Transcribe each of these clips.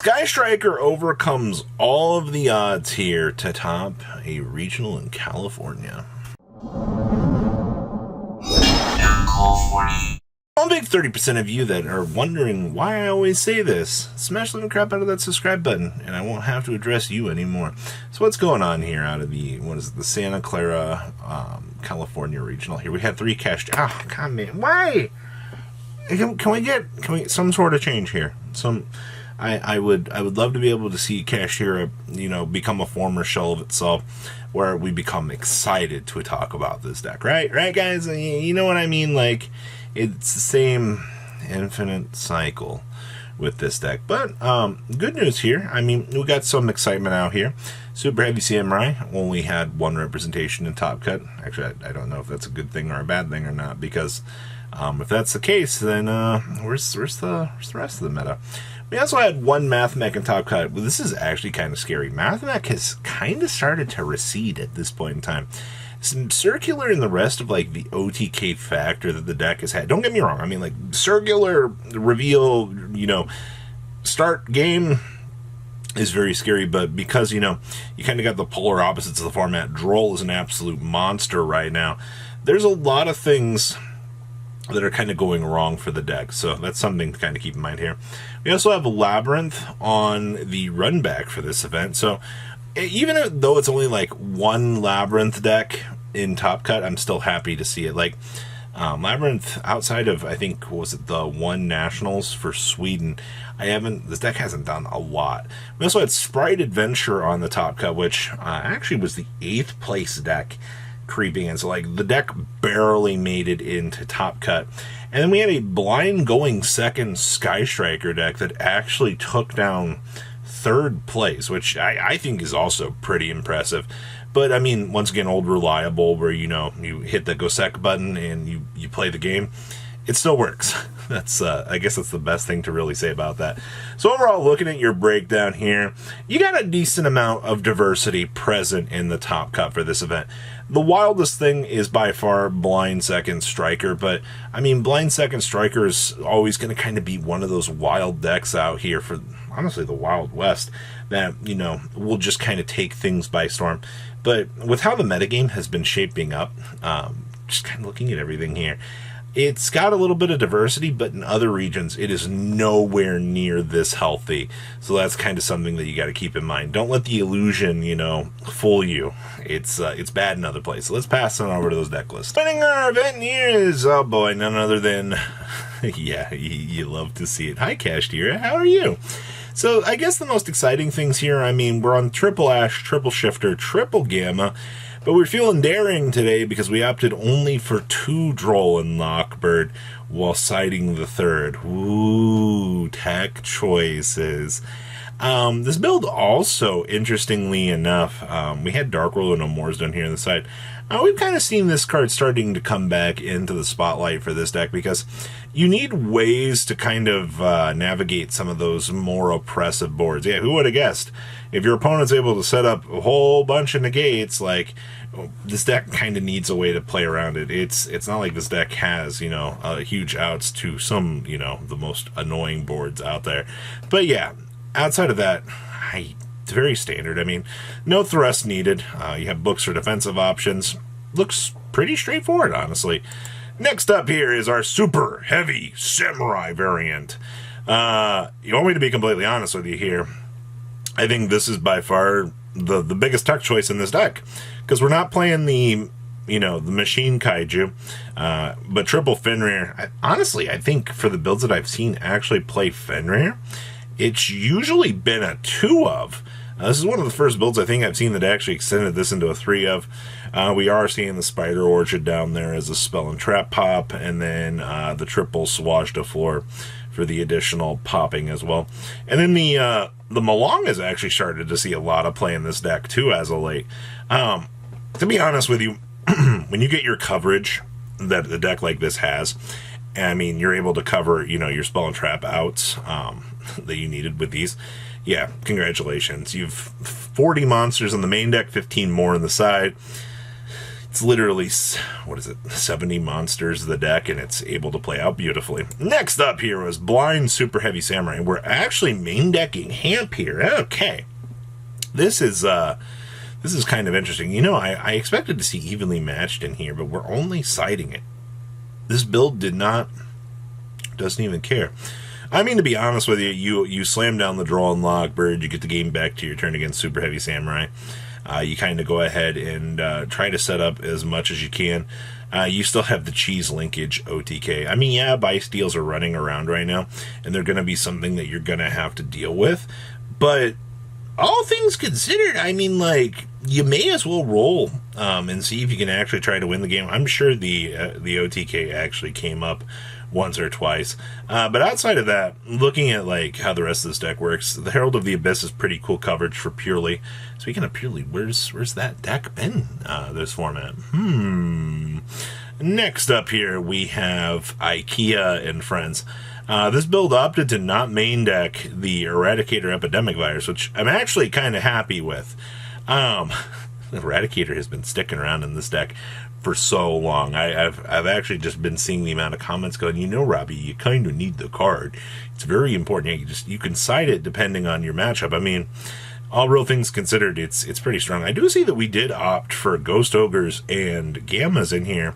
Sky Striker overcomes all of the odds here to top a regional in California. One big 30% of you that are wondering why I always say this, smash the crap out of that subscribe button, and I won't have to address you anymore. So what's going on here out of the Santa Clara, California regional here? We had 3 cashed. Oh, God, man, why? Can we get some sort of change here? I would love to be able to see Cashier, become a former shell of itself, where we become excited to talk about this deck, right, guys? You know what I mean? Like, it's the same infinite cycle with this deck. But good news here. I mean, we got some excitement out here. Super Heavy Samurai only had 1 representation in Top Cut. Actually, I don't know if that's a good thing or a bad thing or not, because if that's the case, then where's the rest of the meta? We also had 1 Math Mech in Top Cut. Well, this is actually kind of scary. Math Mech has kind of started to recede at this point in time. Some circular in the rest of like the OTK factor that the deck has had. Don't get me wrong. I mean, like, circular reveal, start game is very scary, but because, you kind of got the polar opposites of the format. Droll is an absolute monster right now. There's a lot of things that are kind of going wrong for the deck, so that's something to kind of keep in mind here. We also have a Labyrinth on the run back for this event, so even though it's only like 1 Labyrinth deck in Top Cut, I'm still happy to see it. Like, Labyrinth, outside of, I think, was it the 1 Nationals for Sweden, this deck hasn't done a lot. We also had Sprite Adventure on the Top Cut, which actually was the 8th place deck creeping in, so like the deck barely made it into Top Cut. And then we had a blind going second Sky Striker deck that actually took down 3rd place, which I think is also pretty impressive. But I mean, once again, old reliable, where you hit the go sec button and you play the game. It still works. That's I guess that's the best thing to really say about that. So overall, looking at your breakdown here, you got a decent amount of diversity present in the Top Cut for this event. The wildest thing is by far Blind Second Striker, but I mean, Blind Second Striker is always going to kind of be one of those wild decks out here for, honestly, the Wild West that, will just kind of take things by storm. But with how the metagame has been shaping up, just kind of looking at everything here, it's got a little bit of diversity, but in other regions, it is nowhere near this healthy. So that's kind of something that you got to keep in mind. Don't let the illusion, fool you. It's bad in other places. Let's pass on over to those deck lists. Winning our event here is, oh boy, none other than, yeah, you love to see it. Hi, Cashier. How are you? So I guess the most exciting things here, I mean, we're on Triple Ash, Triple Shifter, Triple Gamma. But we're feeling daring today because we opted only for 2 Droll and Lockbird while citing the 3rd. Ooh, tech choices. This build also, interestingly enough, we had Dark World and Amours down here on the side. We've kind of seen this card starting to come back into the spotlight for this deck because you need ways to kind of navigate some of those more oppressive boards. Yeah, who would have guessed? If your opponent's able to set up a whole bunch of negates, like, this deck kind of needs a way to play around it. It's not like this deck has, huge outs to some, the most annoying boards out there. But yeah, outside of that, it's very standard. I mean, no thrust needed. You have books for defensive options. Looks pretty straightforward, honestly. Next up here is our Super Heavy Samurai variant. You want me to be completely honest with you here? I think this is by far the biggest tech choice in this deck, because we're not playing the machine kaiju, but triple Fenrir. Honestly, I think for the builds that I've seen actually play Fenrir, it's usually been a 2 of. This is one of the first builds I think I've seen that actually extended this into a 3 of. We are seeing the Spider Orchard down there as a spell and trap pop, and then the triple Swash de Floor for the additional popping as well. And then the Malong has actually started to see a lot of play in this deck too as of late. To be honest with you, when you get your coverage that a deck like this has, I mean, you're able to cover, your spell and trap outs that you needed with these. Yeah, congratulations. You've 40 monsters in the main deck, 15 more on the side. It's literally, 70 monsters the deck, and it's able to play out beautifully. Next up here was Blind Super Heavy Samurai. We're actually main decking Hamp here. Okay. This is kind of interesting. You know, I expected to see evenly matched in here, but we're only siding it. This build doesn't even care. I mean, to be honest with you, you slam down the draw and lock bird, you get the game back to your turn against Super Heavy Samurai. You kind of go ahead and try to set up as much as you can. You still have the cheese linkage OTK. I mean, yeah, buy steals are running around right now, and they're going to be something that you're going to have to deal with. But all things considered, I mean, like, you may as well roll and see if you can actually try to win the game. I'm sure the OTK actually came up once or twice. But outside of that, looking at like how the rest of this deck works, the Herald of the Abyss is pretty cool coverage for Purely. Speaking of Purely, where's that deck been this format? Next up here, we have IKEA and Friends. This build opted to not main deck the Eradicator Epidemic Virus, which I'm actually kind of happy with. Eradicator has been sticking around in this deck for so long. I've actually just been seeing the amount of comments going, you know, Robbie, you kind of need the card. It's very important. Yeah, you can side it depending on your matchup. I mean, all real things considered, it's pretty strong. I do see that we did opt for Ghost Ogres and Gammas in here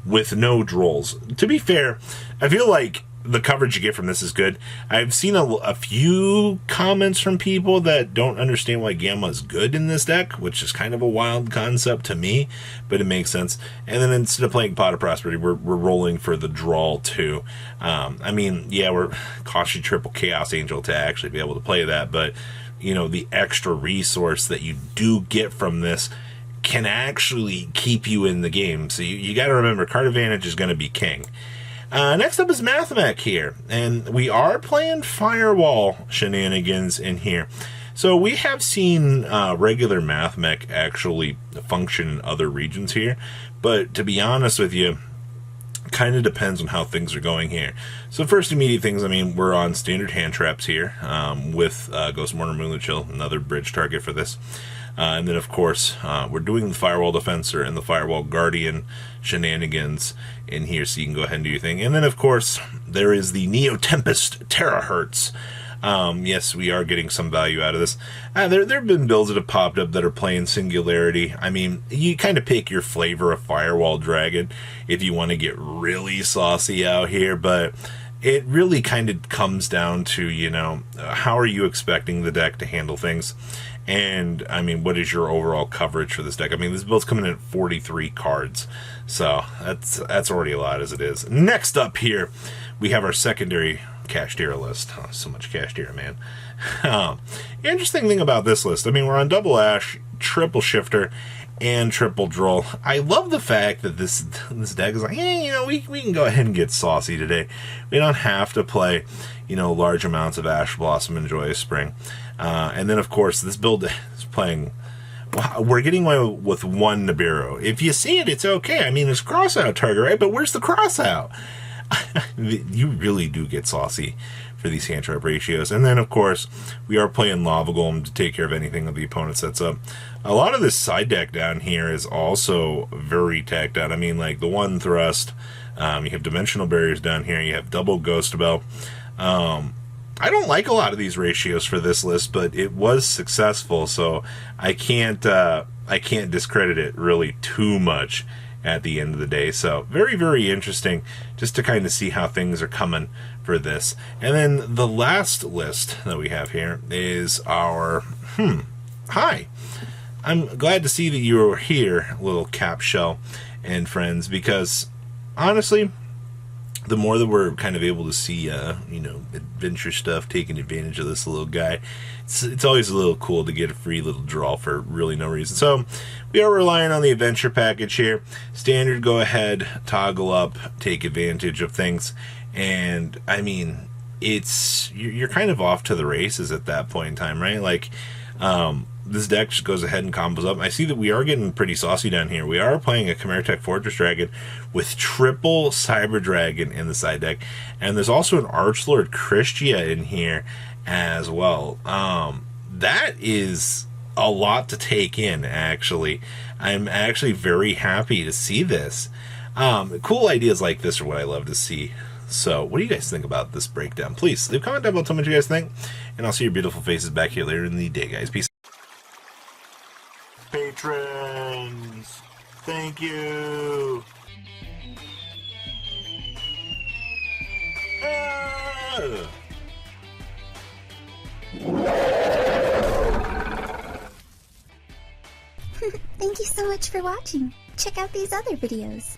with no Drolls. To be fair, I feel like the coverage you get from this is good. I've seen a few comments from people that don't understand why Gamma is good in this deck, which is kind of a wild concept to me, but it makes sense. And then instead of playing Pot of Prosperity, we're rolling for the draw too. I mean, yeah, we're cost you triple Chaos Angel to actually be able to play that, but you know, the extra resource that you do get from this can actually keep you in the game. So you got to remember, card advantage is going to be king. Next up is Mathmech here, and we are playing Firewall shenanigans in here. So we have seen regular Mathmech actually function in other regions here, but to be honest with you, kind of depends on how things are going here. So first immediate things, I mean, we're on standard hand traps here with Ghost Mourner Moonlit Chill, another bridge target for this. And then, of course, we're doing the Firewall Defensor and the Firewall Guardian shenanigans in here, so you can go ahead and do your thing. And then, of course, there is the Neo Tempest Terahertz. Yes, we are getting some value out of this. There have been builds that have popped up that are playing Singularity. I mean, you kind of pick your flavor of Firewall Dragon if you want to get really saucy out here, but it really kind of comes down to, you know, how are you expecting the deck to handle things? And, I mean, what is your overall coverage for this deck? I mean, this build's coming in at 43 cards, so that's already a lot as it is. Next up here, we have our secondary Kashtira list. Oh, so much Kashtira, man. Interesting thing about this list, I mean, we're on double Ash, triple Shifter, and triple Droll. I love the fact that this deck is like, hey, you know, we can go ahead and get saucy today. We don't have to play, you know, large amounts of Ash Blossom and Joyous Spring. And then, of course, this build is playing... Well, we're getting away with one Nibiru. If you see it, it's okay. I mean, it's cross-out target, right? But where's the cross-out? You really do get saucy for these hand trap ratios. And then, of course, we are playing Lava Golem to take care of anything that the opponent sets up. A lot of this side deck down here is also very tacked out. I mean, like the one thrust, you have Dimensional Barriers down here, you have double Ghost Bell. I don't like a lot of these ratios for this list, but it was successful, so I can't discredit it really too much at the end of the day. So very, very interesting just to kind of see how things are coming for this. And then the last list that we have here is our hi. I'm glad to see that you are here, little Cap Shell and friends, because honestly, the more that we're kind of able to see, you know, adventure stuff, taking advantage of this little guy, it's always a little cool to get a free little draw for really no reason. So we are relying on the adventure package here. Standard, go ahead, toggle up, take advantage of things, and I mean, you're kind of off to the races at that point in time, right? Like, this deck just goes ahead and combos up. I see that we are getting pretty saucy down here. We are playing a Chimeratech Fortress Dragon with triple Cyber Dragon in the side deck. And there's also an Archlord Christia in here as well. That is a lot to take in, actually. I'm actually very happy to see this. Cool ideas like this are what I love to see. So, what do you guys think about this breakdown? Please leave a comment down below, tell me what you guys think, and I'll see your beautiful faces back here later in the day, guys. Peace. Patrons, thank you. Thank you so much for watching. Check out these other videos.